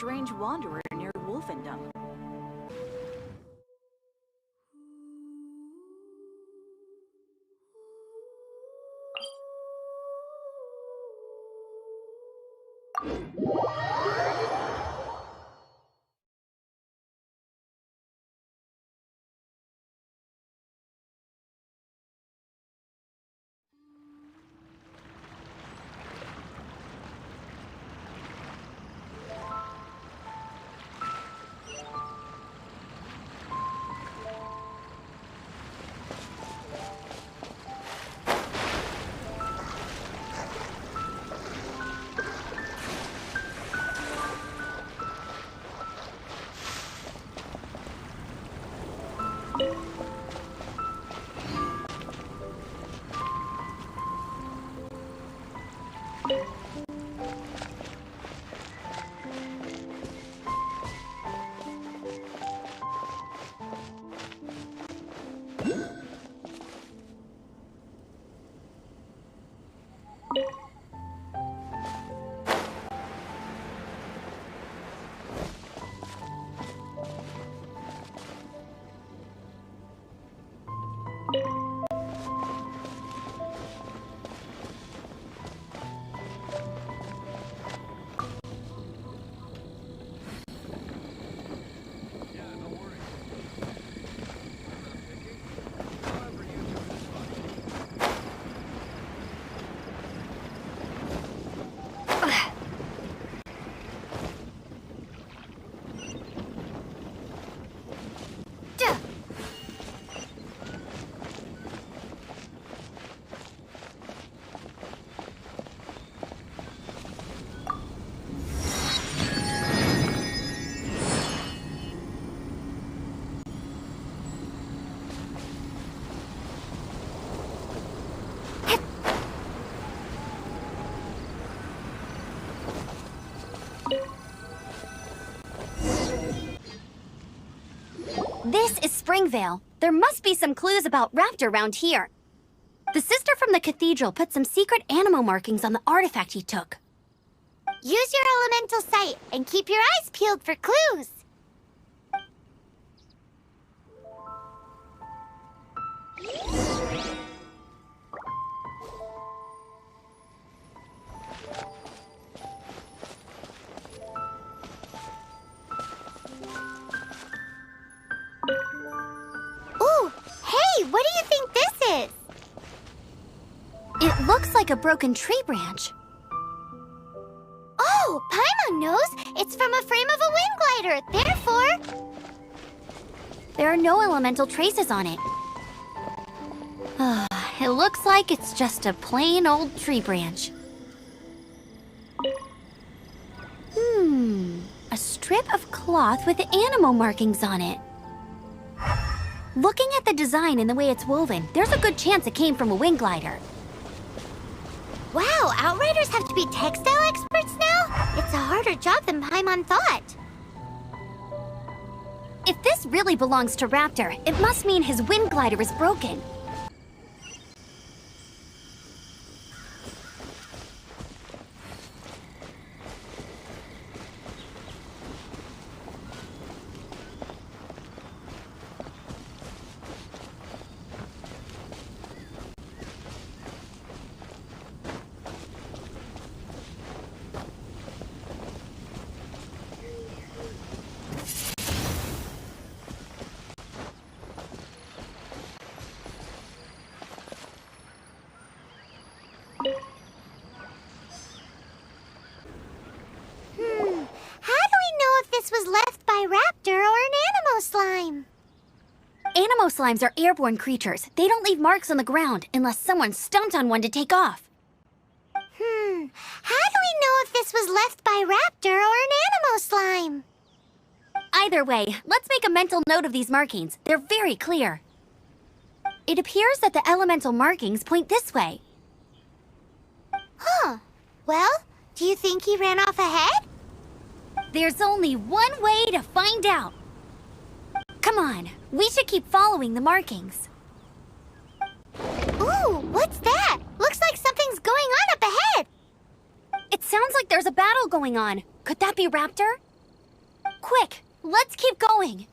strange wanderer near Wolfendom. This is Springvale. There must be some clues about Raptor around here. The sister from the cathedral put some secret animal markings on the artifact he took. Use your elemental sight and keep your eyes peeled for clues. Ooh, hey, what do you think this is? It looks like a broken tree branch. Oh, Paimon knows. It's from a frame of a wind glider. Therefore, There are no elemental traces on it. It looks like it's just a plain old tree branch. A strip of cloth with animal markings on it. Looking at the design and the way it's woven, there's a good chance it came from a wind glider. wow, Outriders have to be textile experts now? It's a harder job than Paimon thought. If this really belongs to Raptor, it must mean his wind glider is broken. How do we know if this was left by Raptor or an Animo slime? Animo slimes are airborne creatures. They don't leave marks on the ground unless someone stomped on one to take off. How do we know if this was left by Raptor or an Animo slime? Either way, let's make a mental note of these markings. They're very clear. It appears that the elemental markings point this way. Huh. Well, do you think he ran off ahead? There's only one way to find out. Come on, we should keep following the markings. Ooh, what's that? Looks like something's going on up ahead. It sounds like there's a battle going on. Could that be Raptor? Quick, let's keep going.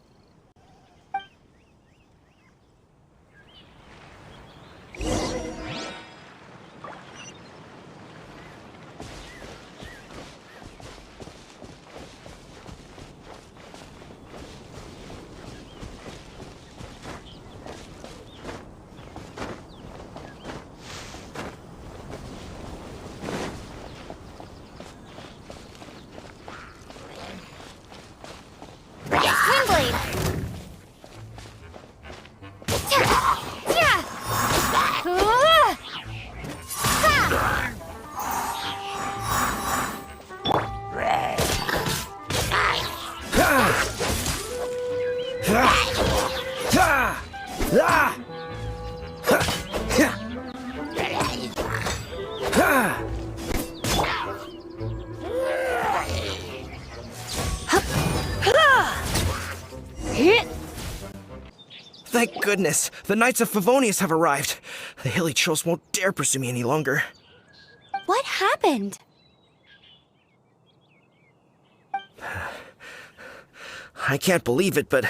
Thank goodness, the Knights of Favonius have arrived. The hilly trolls won't dare pursue me any longer. What happened? I can't believe it, but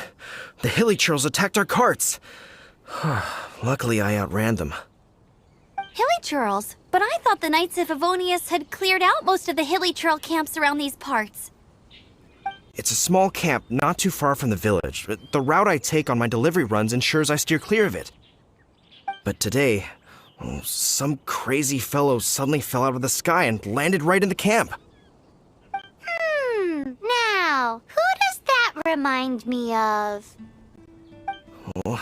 the hilly trolls attacked our carts. Luckily, I outran them. Hilly churls? But I thought the Knights of Favonius had cleared out most of the hilly churl camps around these parts. It's a small camp not too far from the village. The route I take on my delivery runs ensures I steer clear of it. But today, some crazy fellow suddenly fell out of the sky and landed right in the camp. Now, who does that remind me of? Oh,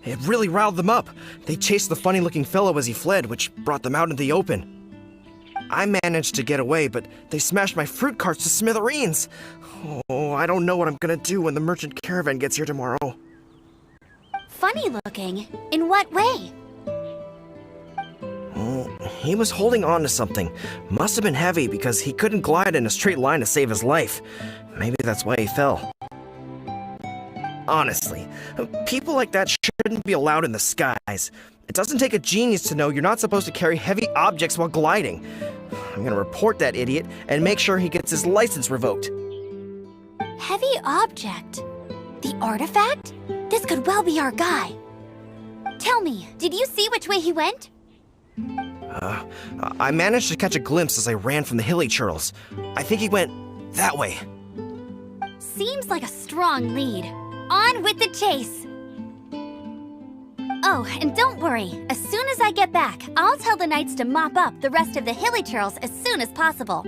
it really riled them up. They chased the funny-looking fellow as he fled, which brought them out in the open. I managed to get away, but they smashed my fruit carts to smithereens. Oh, I don't know what I'm gonna do when the merchant caravan gets here tomorrow. Funny looking? In what way? Oh, he was holding on to something. Must have been heavy because he couldn't glide in a straight line to save his life. Maybe that's why he fell. Honestly, people like that shouldn't be allowed in the skies. It doesn't take a genius to know you're not supposed to carry heavy objects while gliding. I'm gonna report that idiot and make sure he gets his license revoked. Heavy object? The artifact? This could well be our guy. Tell me, did you see which way he went? I managed to catch a glimpse as I ran from the hilly churls. I think he went that way. Seems like a strong lead. On with the chase! Oh, and don't worry. As soon as I get back, I'll tell the knights to mop up the rest of the hilly churls as soon as possible.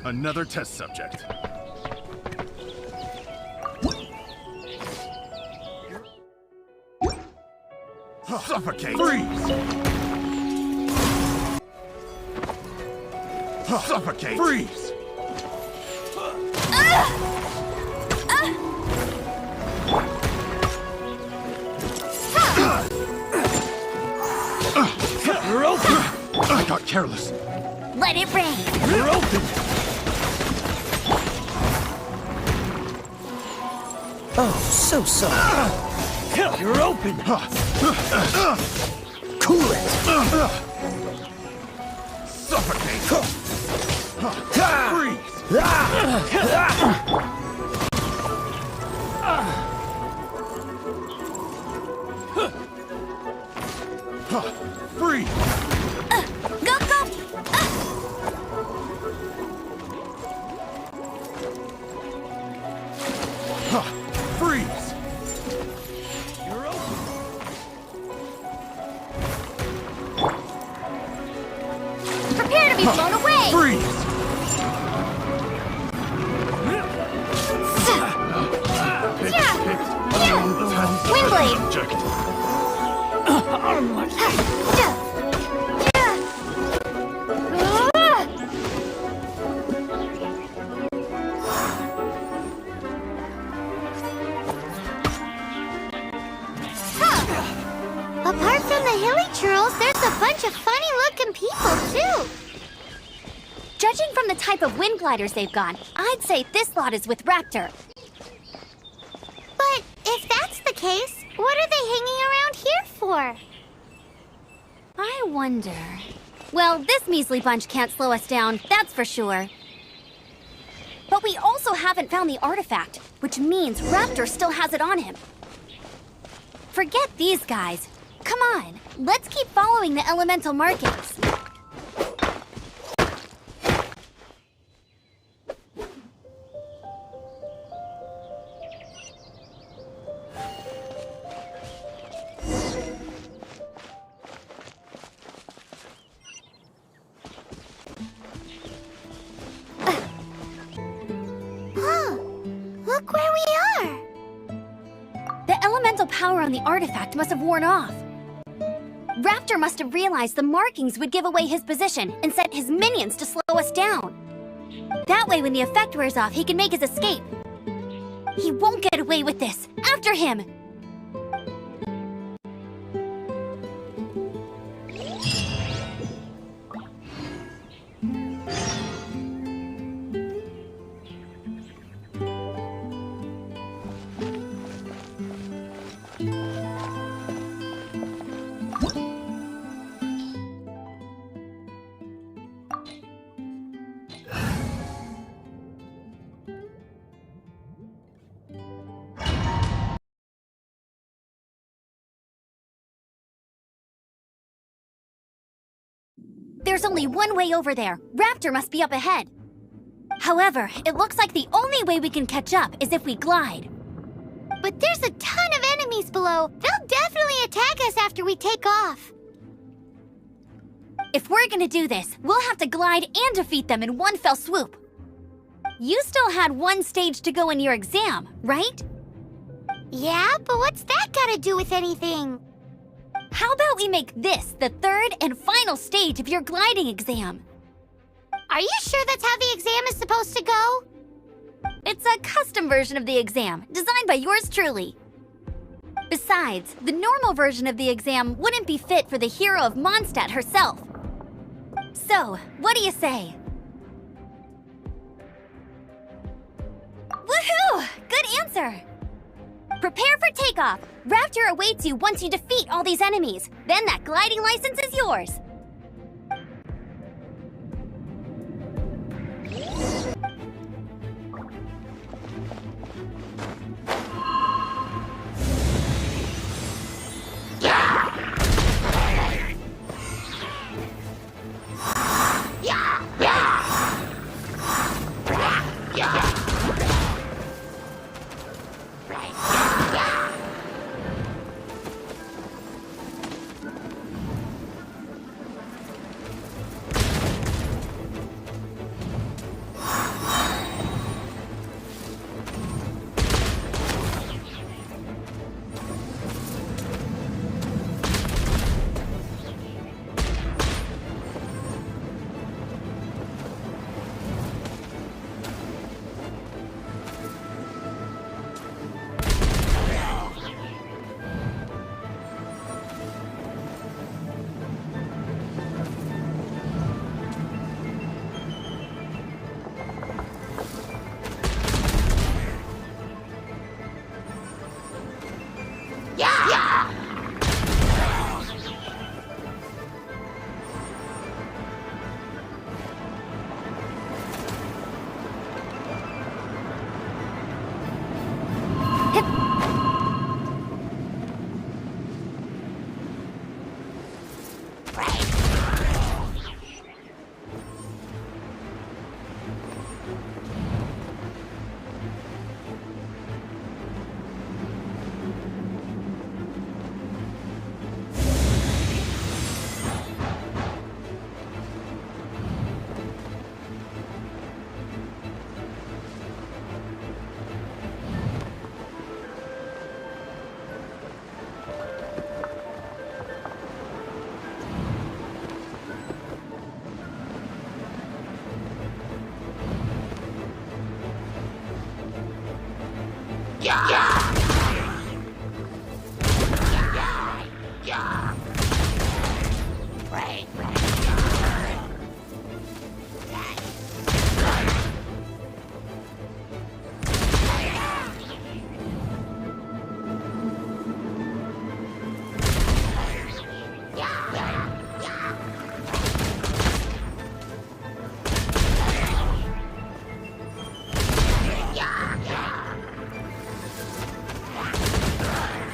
Another test subject. Suffocate! Freeze! Suffocate! Freeze! You're open! I got careless. Let it rain! You're open! Oh, so sorry. You're open! Cool it! Suffocate! Freeze! Freeze! Go, go! Freeze! You're open! Prepare to be blown away! Freeze! Windblade! Subject. Apart from the hilly churls, there's a bunch of funny-looking people, too. Judging from the type of wind gliders they've got, I'd say this lot is with Raptor. But if that's the case, what are they hanging around here for? I wonder... Well, this measly bunch can't slow us down, that's for sure. But we also haven't found the artifact, which means Raptor still has it on him. Forget these guys. Come on, let's keep following the elemental markings. Look where we are! The elemental power on the artifact must have worn off. Raptor must have realized the markings would give away his position and sent his minions to slow us down. That way, when the effect wears off, he can make his escape. He won't get away with this. After him! There's only one way over there. Raptor must be up ahead. However, it looks like the only way we can catch up is if we glide. But there's a ton of enemies below. They'll definitely attack us after we take off. If we're gonna do this, we'll have to glide and defeat them in one fell swoop. You still had one stage to go in your exam, right? Yeah, but what's that gotta do with anything? How about we make this the third and final stage of your gliding exam? Are you sure that's how the exam is supposed to go? It's a custom version of the exam, designed by yours truly. Besides, the normal version of the exam wouldn't be fit for the hero of Mondstadt herself. So, what do you say? Woohoo! Good answer! Prepare for takeoff. Raptor awaits you once you defeat all these enemies. Then that gliding license is yours.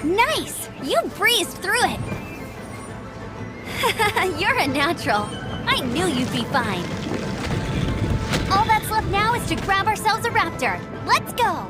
Nice! You breezed through it! You're a natural. I knew you'd be fine. All that's left now is to grab ourselves a raptor. Let's go!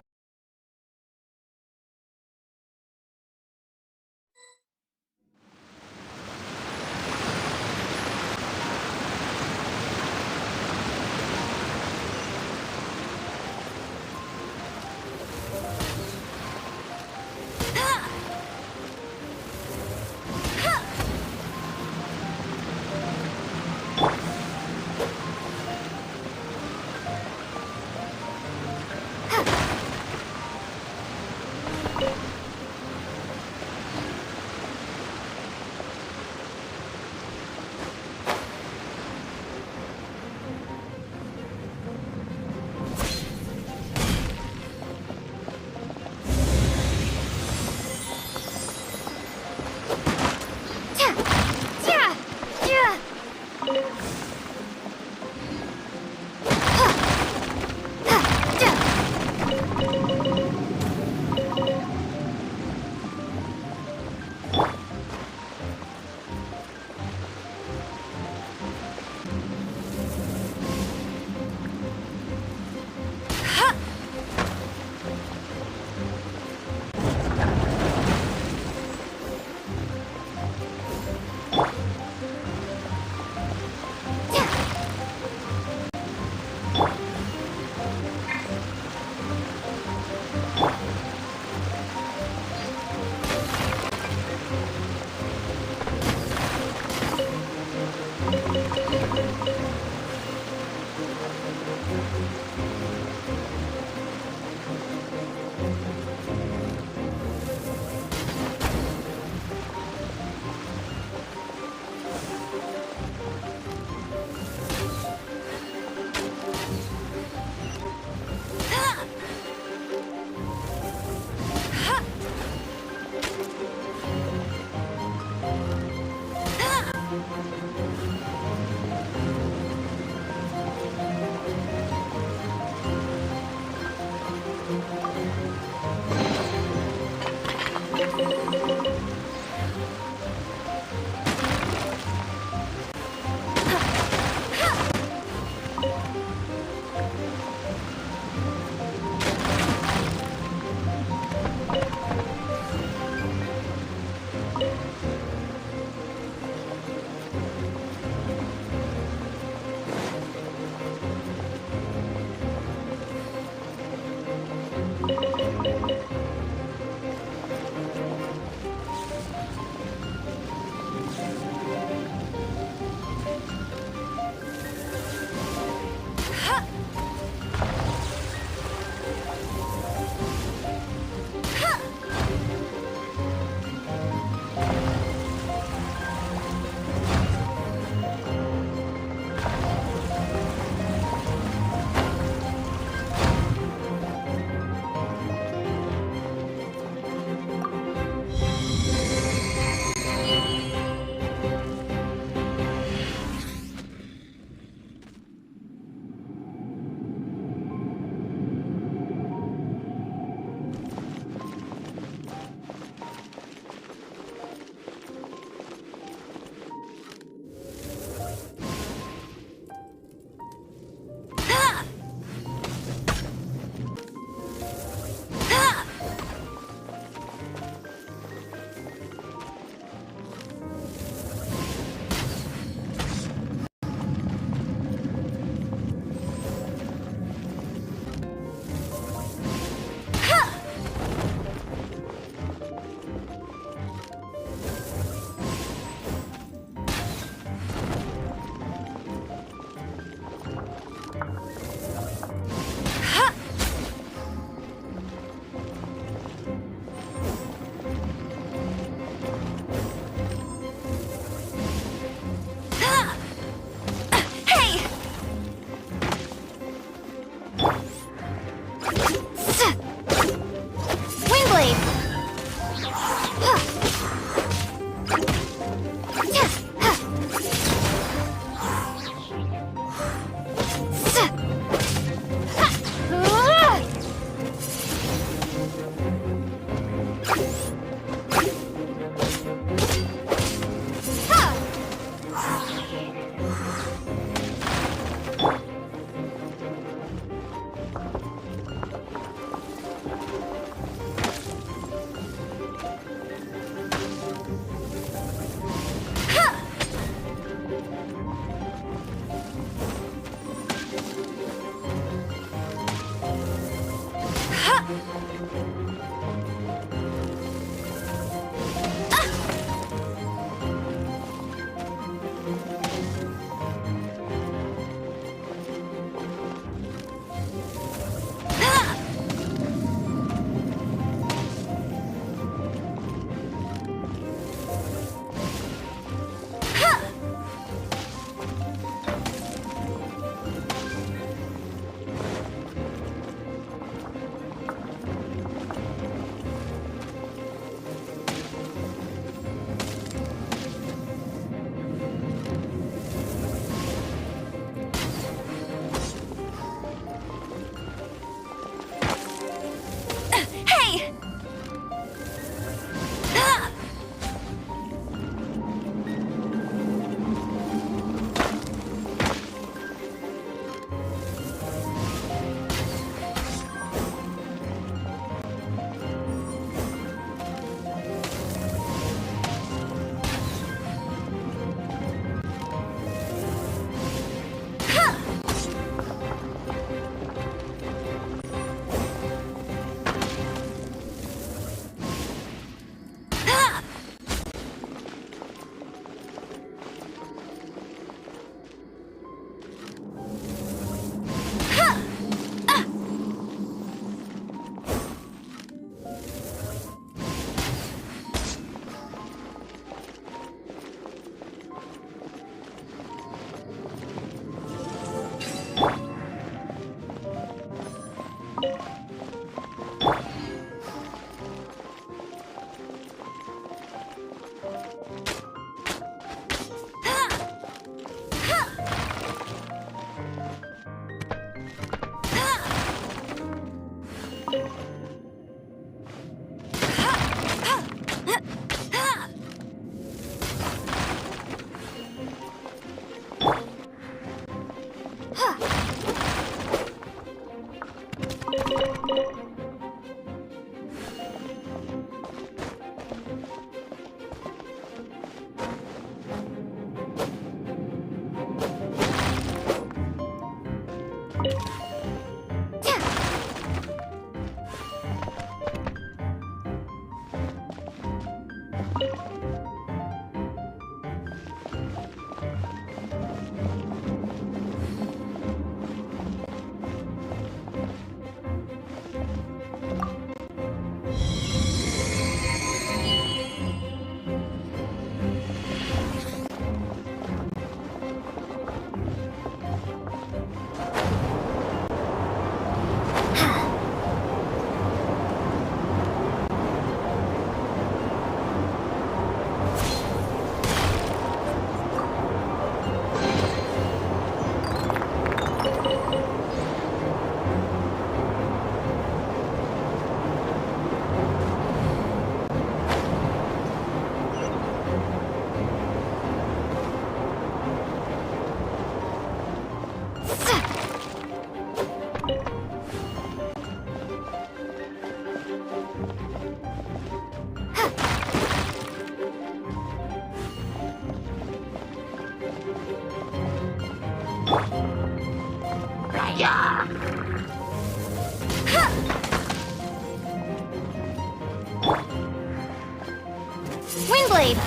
Windblade!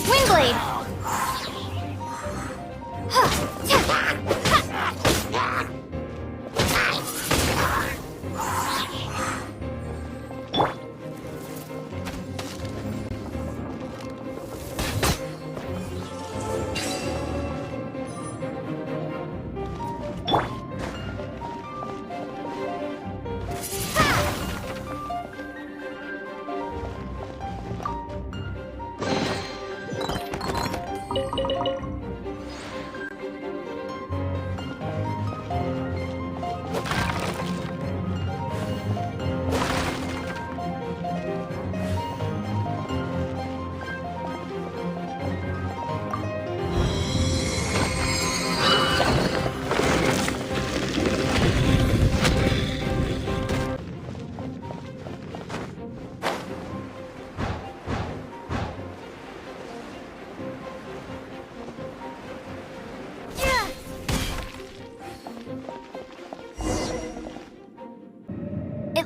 Windblade!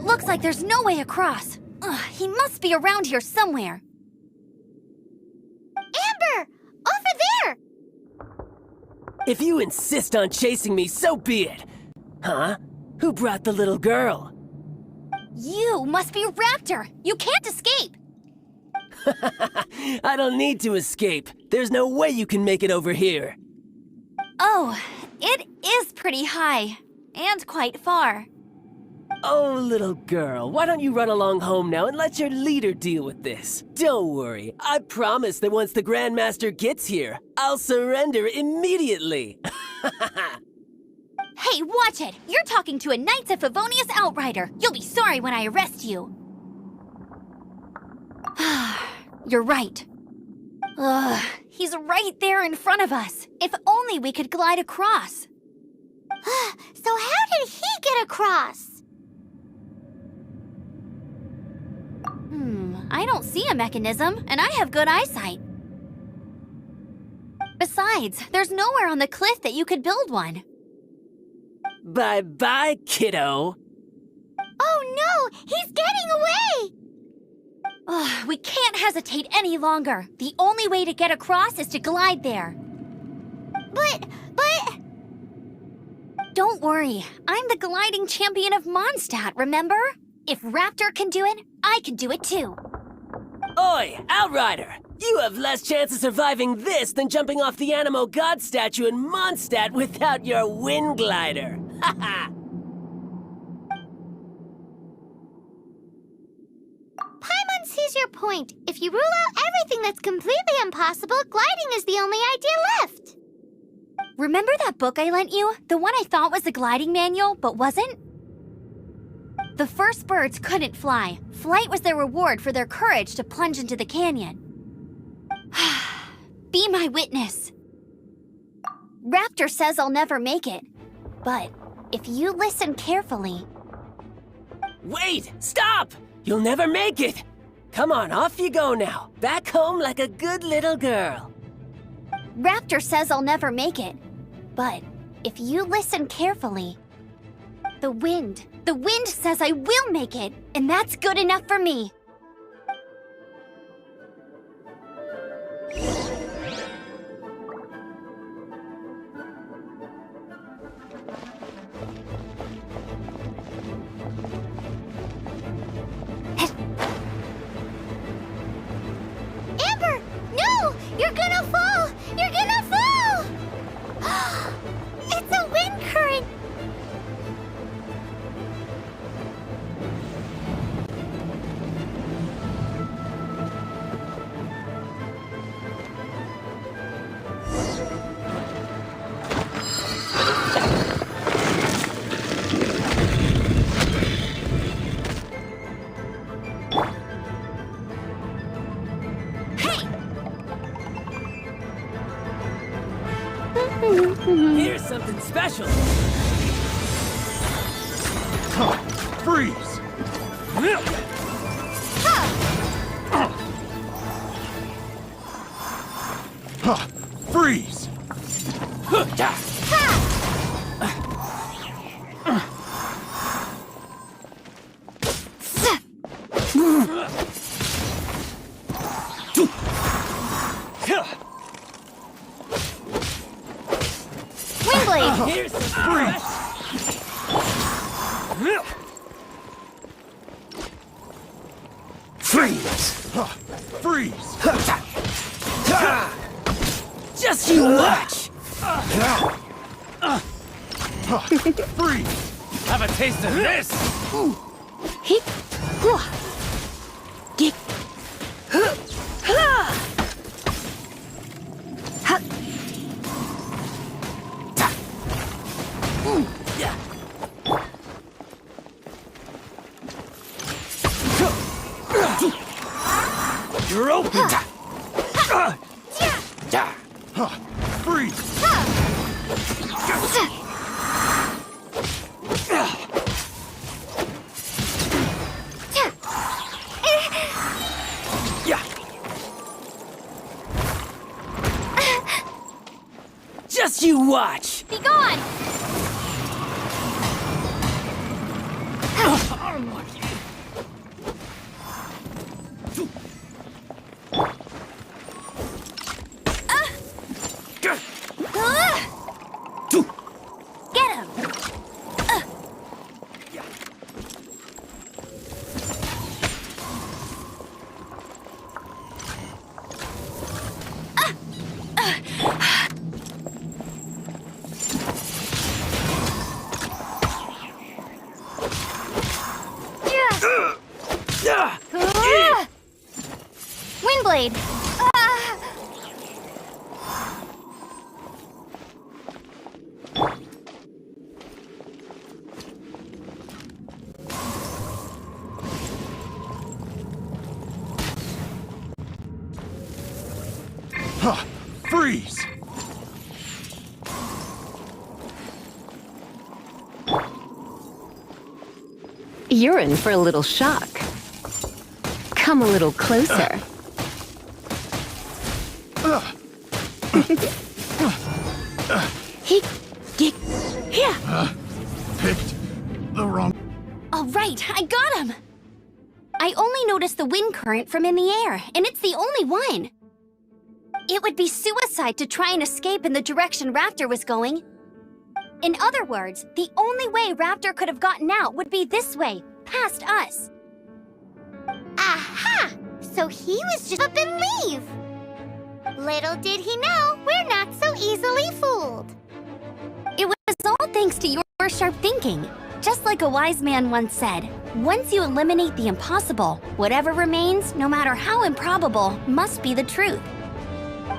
It looks like there's no way across. Ugh, he must be around here somewhere. Amber! Over there! If you insist on chasing me, so be it. Huh? Who brought the little girl? You must be Raptor! You can't escape! I don't need to escape. There's no way you can make it over here. Oh, it is pretty high. And quite far. Oh, little girl, why don't you run along home now and let your leader deal with this? Don't worry, I promise that once the Grandmaster gets here, I'll surrender immediately. Hey, watch it! You're talking to a Knights of Favonius outrider. You'll be sorry when I arrest you. You're right. Ugh, he's right there in front of us. If only we could glide across. So how did he get across? I don't see a mechanism, and I have good eyesight. Besides, there's nowhere on the cliff that you could build one. Bye-bye, kiddo. Oh no! He's getting away! Ugh, we can't hesitate any longer. The only way to get across is to glide there. But... Don't worry, I'm the gliding champion of Mondstadt, remember? If Raptor can do it, I can do it too. Oi, Outrider! You have less chance of surviving this than jumping off the Animo God statue in Mondstadt without your wind glider. Haha! Paimon sees your point. If you rule out everything that's completely impossible, gliding is the only idea left. Remember that book I lent you? The one I thought was the gliding manual, but wasn't? The first birds couldn't fly. Flight was their reward for their courage to plunge into the canyon. Be my witness. Raptor says I'll never make it. But if you listen carefully... Wait! Stop! You'll never make it! Come on, off you go now. Back home like a good little girl. Raptor says I'll never make it. But if you listen carefully... The wind says I will make it, and that's good enough for me. Amber! No! You're gonna fall! You're gonna fall! It's a wind current! Here's something special. Freeze! Freeze! Windblade! Here's something special. Freeze! Just you watch! Freeze! Have a taste of this! Hip! Dick! You're open! Freeze! Just you watch! Be gone! Get him! Windblade! Huh. Freeze! You're in for a little shock. Come a little closer. Here! Picked the wrong... All right, I got him! I only noticed the wind current from in the air, and it's the only one. It would be suicide to try and escape in the direction Raptor was going. In other words, the only way Raptor could have gotten out would be this way, past us. Aha! So he was just up and leave. Little did he know, we're not so easily fooled. It was all thanks to your sharp thinking. Just like a wise man once said, once you eliminate the impossible, whatever remains, no matter how improbable, must be the truth.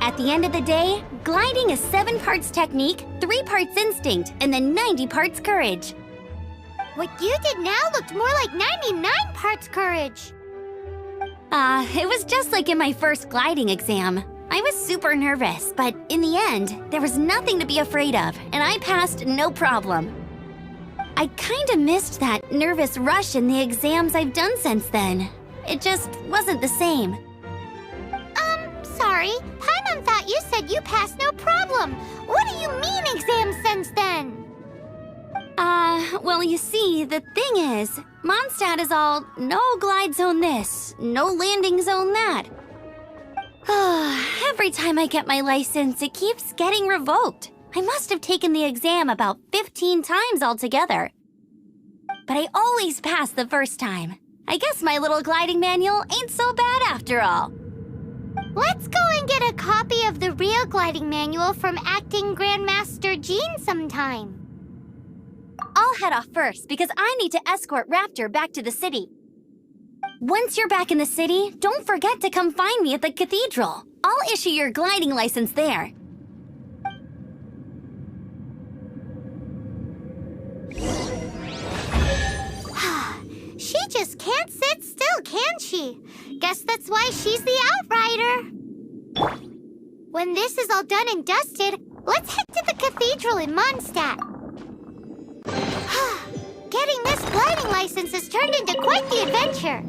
At the end of the day, gliding is 7 parts technique, 3 parts instinct, and then 90 parts courage. What you did now looked more like 99 parts courage. It was just like in my first gliding exam. I was super nervous, but in the end, there was nothing to be afraid of, and I passed no problem. I kinda missed that nervous rush in the exams I've done since then. It just wasn't the same. Sorry. Paimon thought you said you passed no problem. What do you mean exams since then? Well, you see, the thing is, Mondstadt is all no glide zone this, no landing zone that. Every time I get my license, it keeps getting revoked. I must have taken the exam about 15 times altogether. But I always pass the first time. I guess my little gliding manual ain't so bad after all. Let's go and get a copy of the real gliding manual from Acting Grandmaster Jean sometime. I'll head off first because I need to escort Raptor back to the city. Once you're back in the city, don't forget to come find me at the cathedral. I'll issue your gliding license there. She just can't sit still, can she? Guess that's why she's the outrider. When this is all done and dusted, let's head to the cathedral in Mondstadt. Getting this gliding license has turned into quite the adventure.